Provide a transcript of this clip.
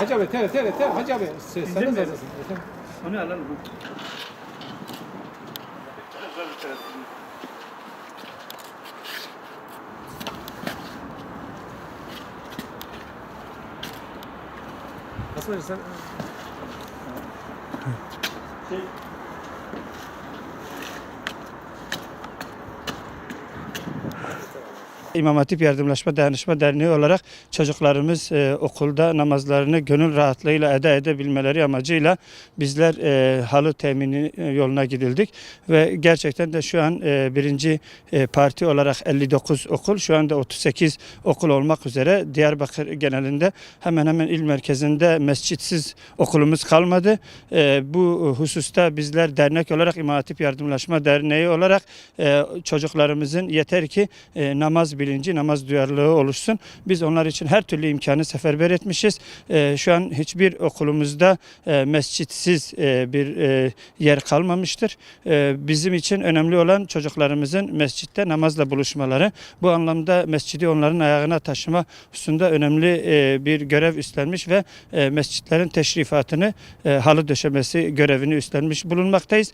Hacı abi ter Hacı abi sen de mi? zaten. Onu alalım. Aslında sen İmam Hatip Yardımlaşma Dayanışma Derneği olarak çocuklarımız okulda namazlarını gönül rahatlığıyla eda edebilmeleri amacıyla bizler halı temini yoluna gidildik ve gerçekten de şu an birinci parti olarak 59 okul, şu anda 38 okul olmak üzere Diyarbakır genelinde hemen hemen il merkezinde mescitsiz okulumuz kalmadı. Bu hususta bizler dernek olarak İmam Hatip Yardımlaşma Derneği olarak çocuklarımızın yeter ki namaz bilinci, namaz duyarlılığı oluşsun. Biz onlar için her türlü imkanı seferber etmişiz. Şu an hiçbir okulumuzda mescitsiz bir yer kalmamıştır. Bizim için önemli olan çocuklarımızın mescitte namazla buluşmaları. Bu anlamda mescidi onların ayağına taşıma hususunda önemli bir görev üstlenmiş ve mescitlerin teşrifatını halı döşemesi görevini üstlenmiş bulunmaktayız.